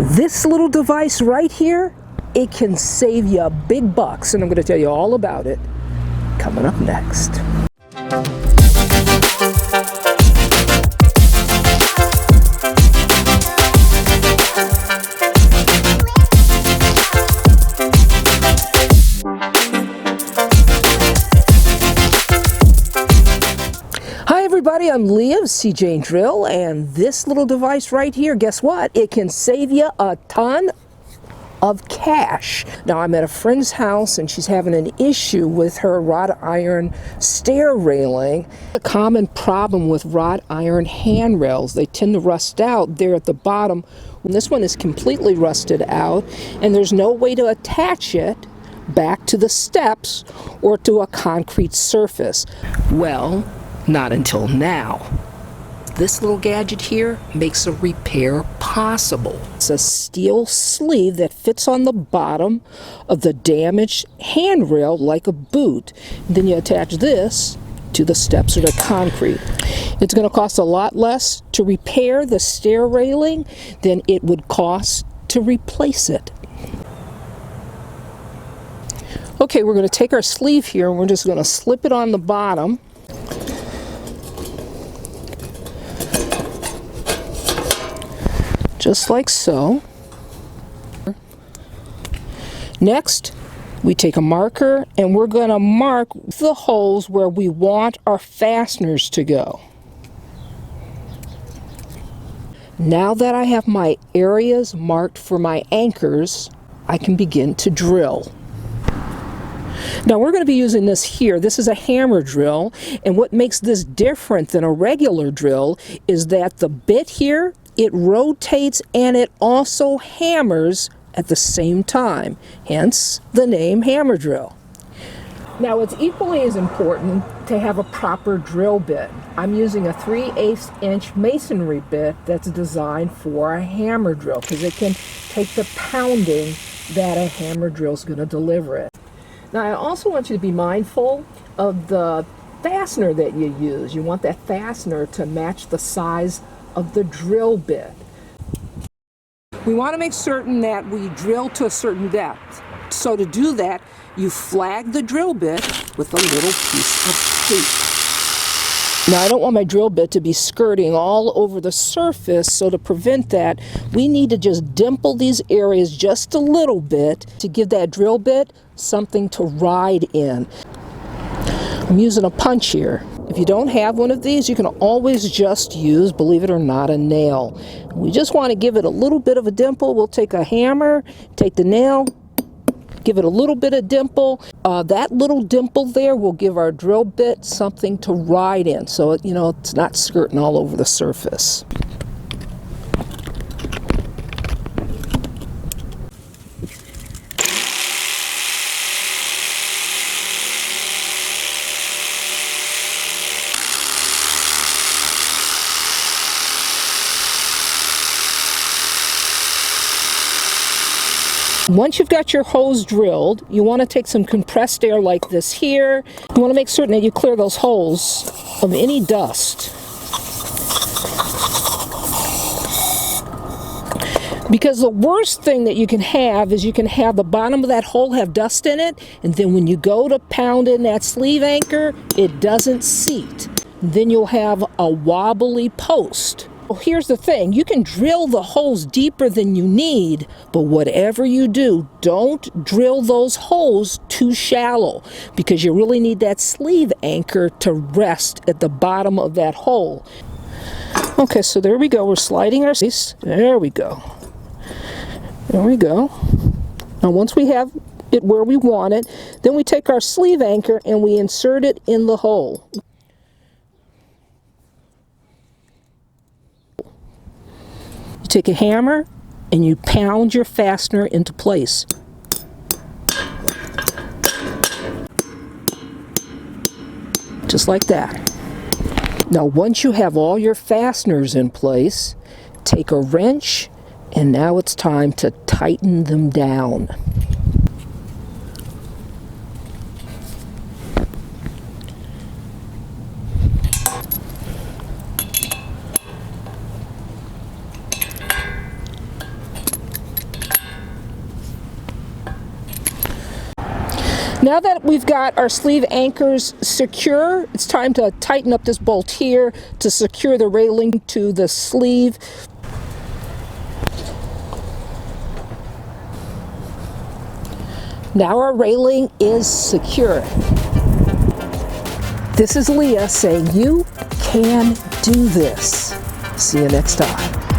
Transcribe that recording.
This little device right here, it can save you big bucks, and I'm going to tell you all about it coming up next. Hi everybody, I'm Leah of seejanedrill, and this little device right here, guess what? It can save you a ton of cash. Now I'm at a friend's house and she's having an issue with her wrought iron stair railing. A common problem with wrought iron handrails, they tend to rust out there at the bottom. When this one is completely rusted out and there's no way to attach it back to the steps or to a concrete surface. Well, not until now. This little gadget here makes a repair possible. It's a steel sleeve that fits on the bottom of the damaged handrail like a boot. Then you attach this to the steps or the concrete. It's going to cost a lot less to repair the stair railing than it would cost to replace it. Okay, we're going to take our sleeve here and we're just going to slip it on the bottom. Just like so. Next, we take a marker and we're going to mark the holes where we want our fasteners to go. Now that I have my areas marked for my anchors, I can begin to drill. Now we're going to be using this here. This is a hammer drill, and what makes this different than a regular drill is that the bit here, it rotates and it also hammers at the same time, hence the name hammer drill. Now it's equally as important to have a proper drill bit. I'm using a 3/8 inch masonry bit that's designed for a hammer drill because it can take the pounding that a hammer drill is going to deliver it. Now I also want you to be mindful of the fastener that you use. You want that fastener to match the size of the drill bit. We want to make certain that we drill to a certain depth. So to do that, you flag the drill bit with a little piece of tape. Now I don't want my drill bit to be skirting all over the surface, so to prevent that, we need to just dimple these areas just a little bit to give that drill bit something to ride in. I'm using a punch here. If you don't have one of these, you can always just use, believe it or not, a nail. We just want to give it a little bit of a dimple. We'll take a hammer, take the nail, give it a little bit of dimple. That little dimple there will give our drill bit something to ride in, so it's not skirting all over the surface. Once you've got your holes drilled, you want to take some compressed air like this here. You want to make certain that you clear those holes of any dust. Because the worst thing that you can have is you can have the bottom of that hole have dust in it, and then when you go to pound in that sleeve anchor, it doesn't seat. Then you'll have a wobbly post. Well, here's the thing, you can drill the holes deeper than you need, but whatever you do, don't drill those holes too shallow because you really need that sleeve anchor to rest at the bottom of that hole. Okay, so there we go, we're sliding our piece. There we go. There we go. Now once we have it where we want it, then we take our sleeve anchor and we insert it in the hole. Take a hammer and you pound your fastener into place. Just like that. Now once you have all your fasteners in place, take a wrench and now it's time to tighten them down. Now that we've got our sleeve anchors secure, it's time to tighten up this bolt here to secure the railing to the sleeve. Now our railing is secure. This is Leah saying you can do this. See you next time.